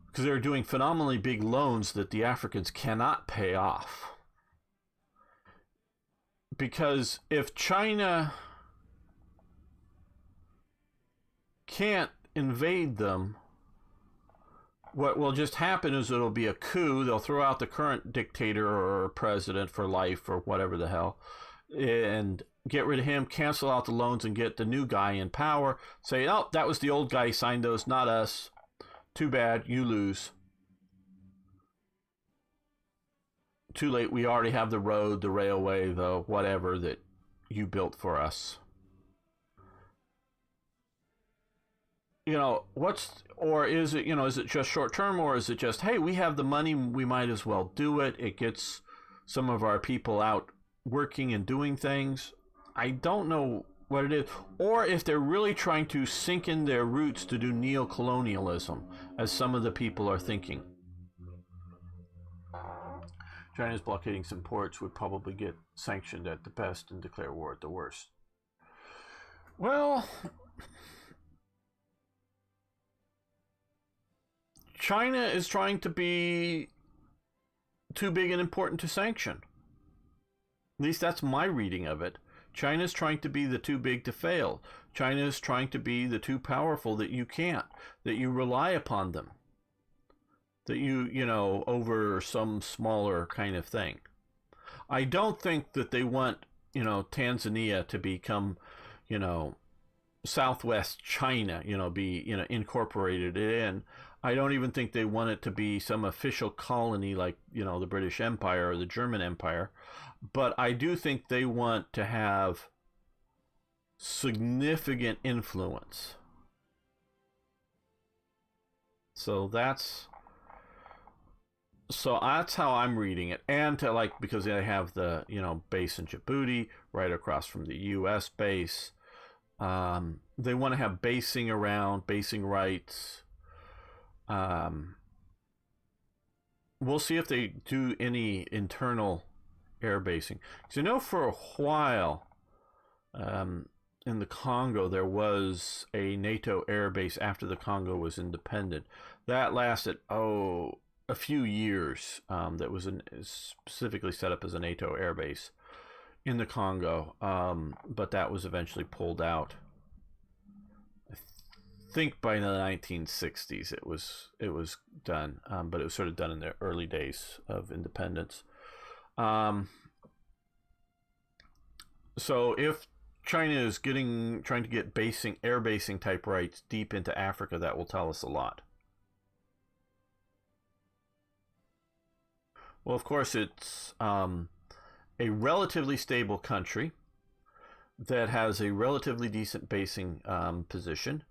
Because they're doing phenomenally big loans that the Africans cannot pay off. Because if China can't invade them, what will just happen is it'll be a coup. They'll throw out the current dictator or president for life or whatever the hell, and get rid of him, cancel out the loans, and get the new guy in power. Say, oh, that was the old guy who signed those, not us. Too bad, you lose. Too late, we already have the road, the railway, the whatever that you built for us. Or is it, is it just short term, or is it just, hey, we have the money, we might as well do it. It gets some of our people out working and doing things. I don't know what it is. Or if they're really trying to sink in their roots to do neo-colonialism, as some of the people are thinking. China's blockading some ports would probably get sanctioned at the best and declare war at the worst. Well, China is trying to be too big and important to sanction. At least that's my reading of it. China is trying to be the too big to fail. China is trying to be the too powerful that you can't, that you rely upon them, that over some smaller kind of thing. I don't think that they want, Tanzania to become, Southwest China, be, incorporated in. I don't even think they want it to be some official colony like, the British Empire or the German Empire. But I do think they want to have significant influence. So that's how I'm reading it. And because they have the, base in Djibouti right across from the US base. They want to have basing rights. We'll see if they do any internal air basing. Because for a while, in the Congo, there was a NATO air base after the Congo was independent. That lasted, a few years that was specifically set up as a NATO airbase in the Congo, but that was eventually pulled out. I think by the 1960s it was done, but it was sort of done in the early days of independence. So if China is trying to get air basing type rights deep into Africa, that will tell us a lot. Well, of course, it's a relatively stable country that has a relatively decent basing position,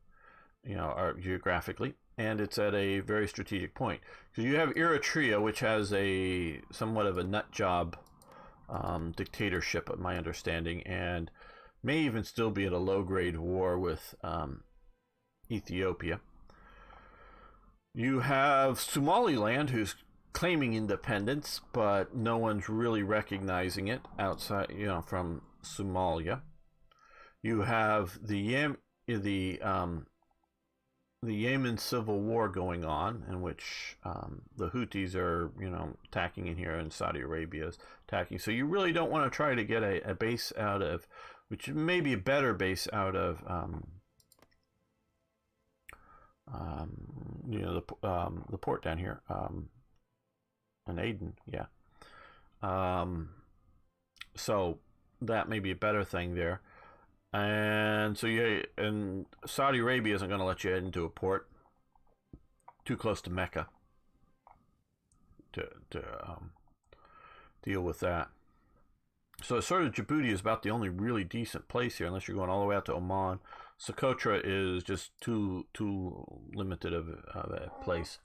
geographically, and it's at a very strategic point. Because you have Eritrea, which has a somewhat of a nut job dictatorship, of my understanding, and may even still be at a low-grade war with Ethiopia. You have Somaliland, who's claiming independence, but no one's really recognizing it outside, from Somalia. You have the Yemen civil war going on, in which the Houthis are, attacking in here, and Saudi Arabia is attacking. So you really don't want to try to get a base out of, which may be a better base out of, the port down here, in Aden, yeah. So that may be a better thing there. And so and Saudi Arabia isn't going to let you head into a port too close to Mecca to deal with that. So sort of Djibouti is about the only really decent place here, unless you're going all the way out to Oman. Socotra is just too limited of a place.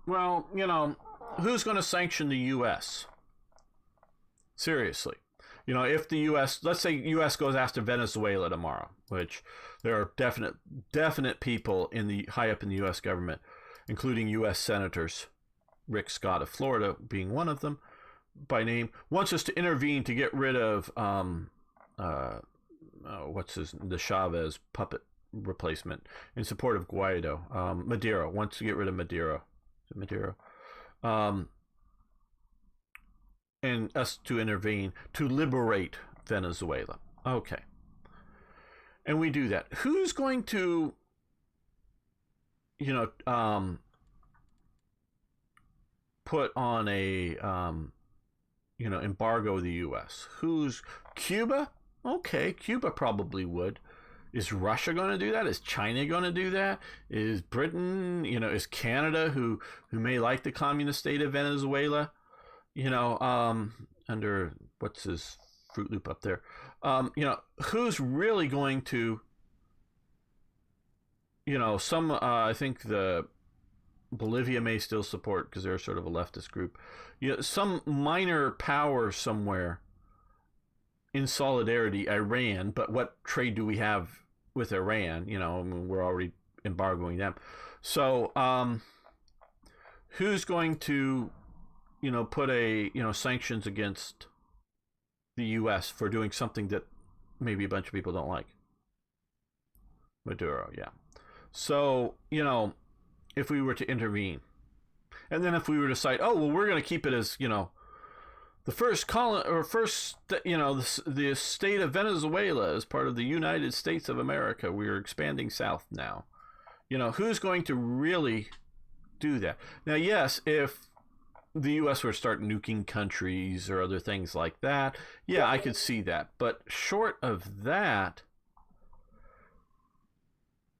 Well, who's going to sanction the U.S.? Seriously. If the U.S., let's say U.S. goes after Venezuela tomorrow, which there are definite people high up in the U.S. government, including U.S. senators, Rick Scott of Florida being one of them, by name, wants us to intervene to get rid of the Chavez puppet replacement in support of Guaido. Maduro wants to get rid of Maduro. And us to intervene to liberate Venezuela. Okay. And we do that. Who's going to, put on a, embargo the U.S.? Who's Cuba? Okay, Cuba probably would. Is Russia going to do that? Is China going to do that? Is Britain, is Canada, who may like the communist state of Venezuela, under, what's his Fruit Loop up there? Who's really going to, I think the Bolivia may still support, because they're sort of a leftist group. Some minor power somewhere in solidarity, Iran, but what trade do we have with Iran? We're already embargoing them. So who's going to put sanctions against the U.S. for doing something that maybe a bunch of people don't like? Maduro, yeah. So if we were to intervene, and then if we were to cite, we're going to keep it as the first the state of Venezuela is part of the United States of America. We're expanding south now. Who's going to really do that? Now, yes, if the U.S. were to start nuking countries or other things like that, yeah, I could see that. But short of that,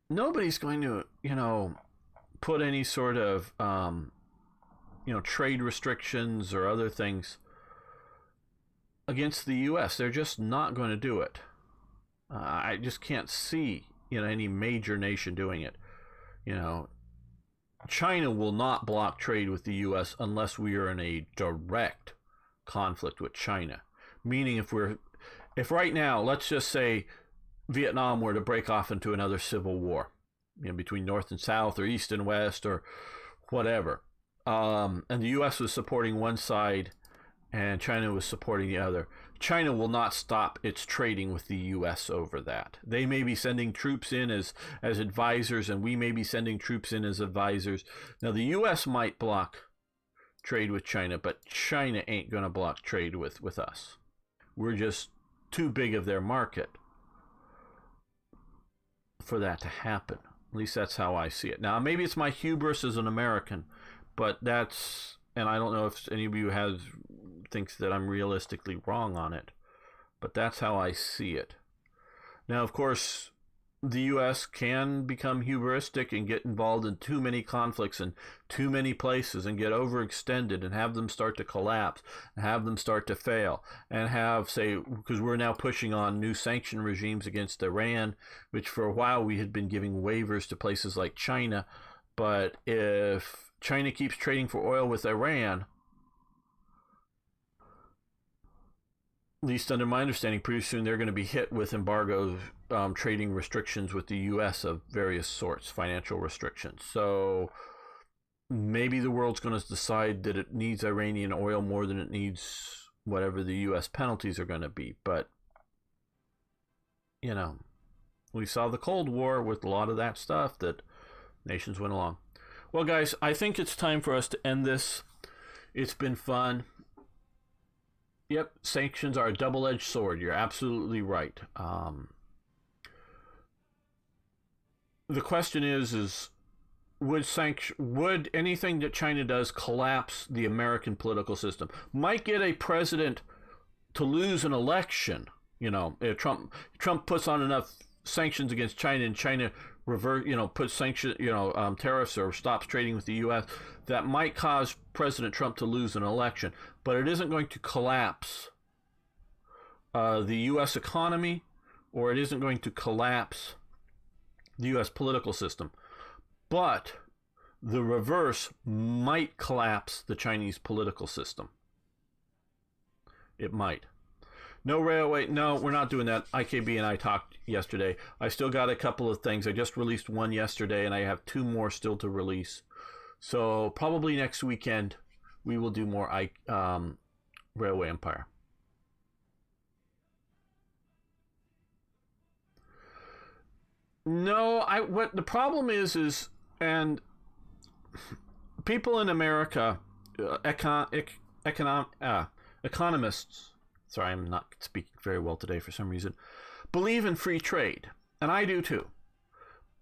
nobody's going to, put any sort of, trade restrictions or other things against the U.S. They're just not going to do it. I just can't see, any major nation doing it. China will not block trade with the U.S. unless we are in a direct conflict with China. Meaning if right now, let's just say Vietnam were to break off into another civil war, between North and South or East and West or whatever, and the U.S. was supporting one side and China was supporting the other. China will not stop its trading with the U.S. over that. They may be sending troops in as advisors, and we may be sending troops in as advisors. Now, the U.S. might block trade with China, but China ain't going to block trade with us. We're just too big of their market for that to happen. At least that's how I see it. Now, maybe it's my hubris as an American, but that's, and I don't know if any of you thinks that I'm realistically wrong on it, but that's how I see it. Now, of course, the U.S. can become hubristic and get involved in too many conflicts in too many places and get overextended and have them start to collapse and have them start to fail and have, say, because we're now pushing on new sanction regimes against Iran, which for a while we had been giving waivers to places like China. But if China keeps trading for oil with Iran, at least under my understanding, pretty soon they're going to be hit with embargo trading restrictions with the U.S. of various sorts, financial restrictions. So maybe the world's going to decide that it needs Iranian oil more than it needs whatever the U.S. penalties are going to be. But, you know, we saw the Cold War with a lot of that stuff that nations went along. Well, guys, I think it's time for us to end this. It's been fun. Yep, sanctions are a double-edged sword. You're absolutely right. The question is would anything that China does collapse the American political system? Might get a president to lose an election. You know, if Trump puts on enough sanctions against China and China puts tariffs or stops trading with the U.S., that might cause President Trump to lose an election. But it isn't going to collapse the U.S. economy, or it isn't going to collapse the U.S. political system. But the reverse might collapse the Chinese political system. It might. No railway. No, we're not doing that. IKB and I talked yesterday. I still got a couple of things. I just released one yesterday, and I have two more still to release. So probably next weekend we will do more Railway Empire. No, what the problem is, and people in America, economists. Sorry, I'm not speaking very well today for some reason. Believe in free trade, and I do too.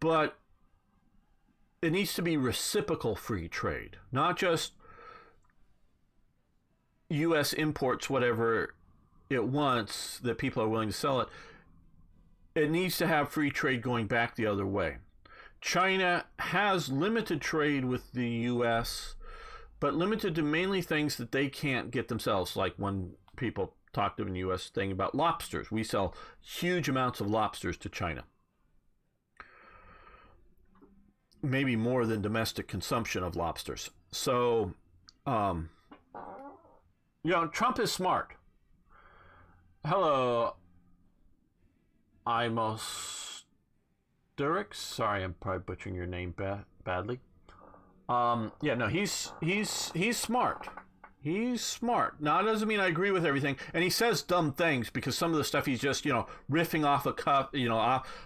But it needs to be reciprocal free trade, not just U.S. imports whatever it wants that people are willing to sell it. It needs to have free trade going back the other way. China has limited trade with the U.S., but limited to mainly things that they can't get themselves, like when people talked in the U.S. thing about lobsters. We sell huge amounts of lobsters to China. Maybe more than domestic consumption of lobsters. So, Trump is smart. Hello, Imosturix. Sorry, I'm probably butchering your name badly. He's smart. He's smart. Now, it doesn't mean I agree with everything. And he says dumb things because some of the stuff he's just, riffing off a cuff,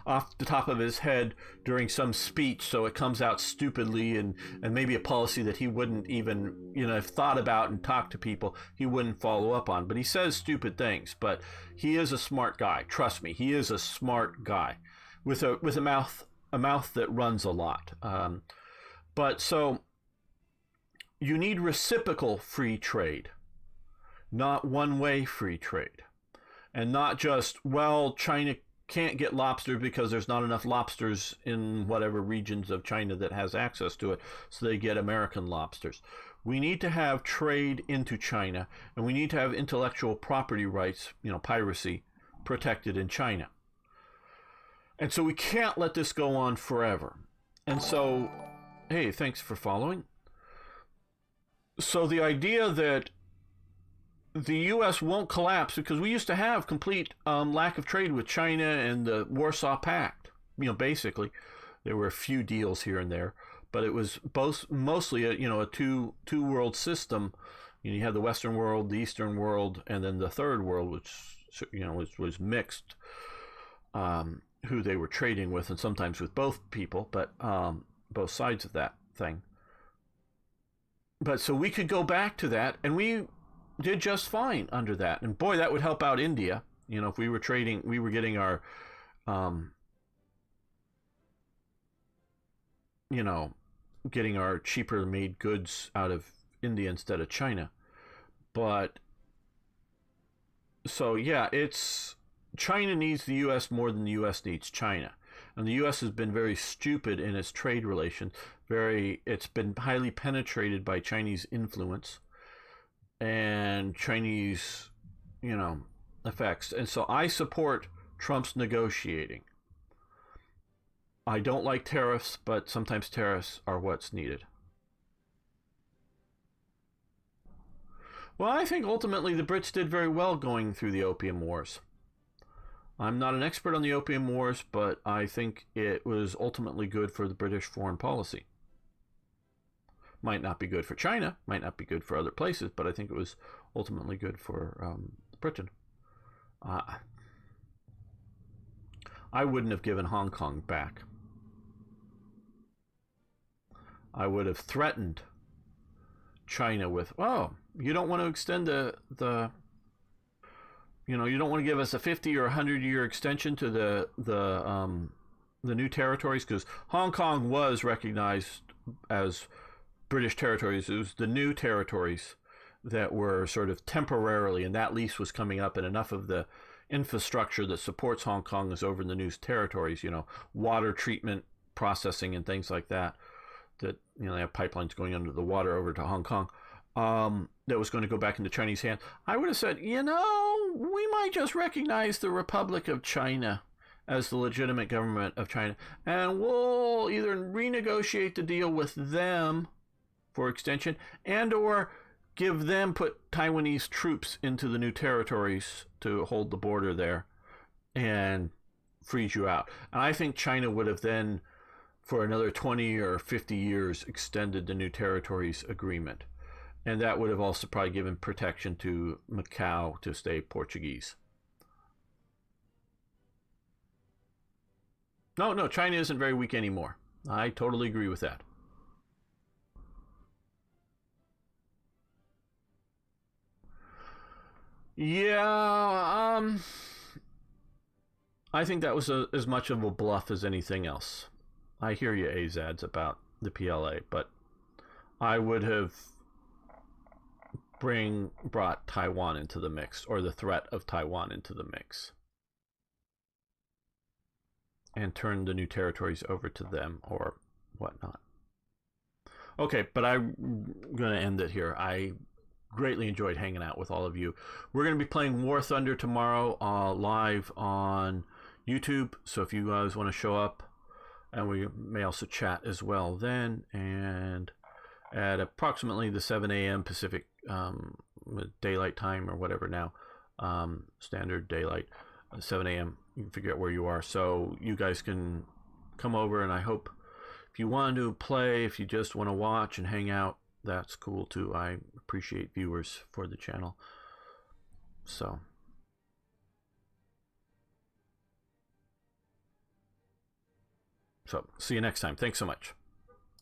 off the top of his head during some speech. So it comes out stupidly and maybe a policy that he wouldn't even, have thought about and talked to people, he wouldn't follow up on. But he says stupid things. But he is a smart guy. Trust me, he is a smart guy with a mouth that runs a lot. But so you need reciprocal free trade, not one-way free trade. And not just, China can't get lobster because there's not enough lobsters in whatever regions of China that has access to it, so they get American lobsters. We need to have trade into China, and we need to have intellectual property rights, piracy, protected in China. And so we can't let this go on forever. And so, hey, thanks for following. So the idea that the U.S. won't collapse, because we used to have complete lack of trade with China and the Warsaw Pact. Basically, there were a few deals here and there, but it was mostly a two world system You have the Western world, the Eastern world, and then the third world, which was mixed, who they were trading with, and sometimes with both people, but both sides of that thing. But so we could go back to that, and we did just fine under that. And boy, that would help out India. If we were trading, we were getting our, getting our cheaper made goods out of India instead of China. But so yeah, China needs the U.S. more than the U.S. needs China. And the U.S. has been very stupid in its trade relations. It's been highly penetrated by Chinese influence and Chinese, effects. And so I support Trump's negotiating. I don't like tariffs, but sometimes tariffs are what's needed. Well, I think ultimately the Brits did very well going through the Opium Wars. I'm not an expert on the Opium Wars, but I think it was ultimately good for the British foreign policy. Might not be good for China, might not be good for other places, but I think it was ultimately good for Britain. I wouldn't have given Hong Kong back. I would have threatened China with, you don't want to extend the you don't want to give us a 50 or 100-year extension to the new territories, because Hong Kong was recognized as British territories. It was the new territories that were sort of temporarily, and that lease was coming up, and enough of the infrastructure that supports Hong Kong is over in the new territories, water treatment, processing, and things like that. That they have pipelines going under the water over to Hong Kong. That was going to go back into Chinese hands. I would have said, we might just recognize the Republic of China as the legitimate government of China, and we'll either renegotiate the deal with them for extension, and or put Taiwanese troops into the new territories to hold the border there and freeze you out. And I think China would have then, for another 20 or 50 years, extended the new territories agreement. And that would have also probably given protection to Macau to stay Portuguese. No, China isn't very weak anymore. I totally agree with that. Yeah, I think that was as much of a bluff as anything else. I hear you, Azads, about the PLA, but I would have brought Taiwan into the mix, or the threat of Taiwan into the mix, and turned the new territories over to them or whatnot. Okay, but I'm going to end it here. I greatly enjoyed hanging out with all of you. We're going to be playing War Thunder tomorrow live on YouTube, so if you guys want to show up, and we may also chat as well then, and at approximately the 7 a.m. Pacific daylight time, or whatever now, standard daylight, 7 a.m. You can figure out where you are, so you guys can come over, and I hope if you want to play, if you just want to watch and hang out, that's cool too. I appreciate viewers for the channel. So see you next time. Thanks so much.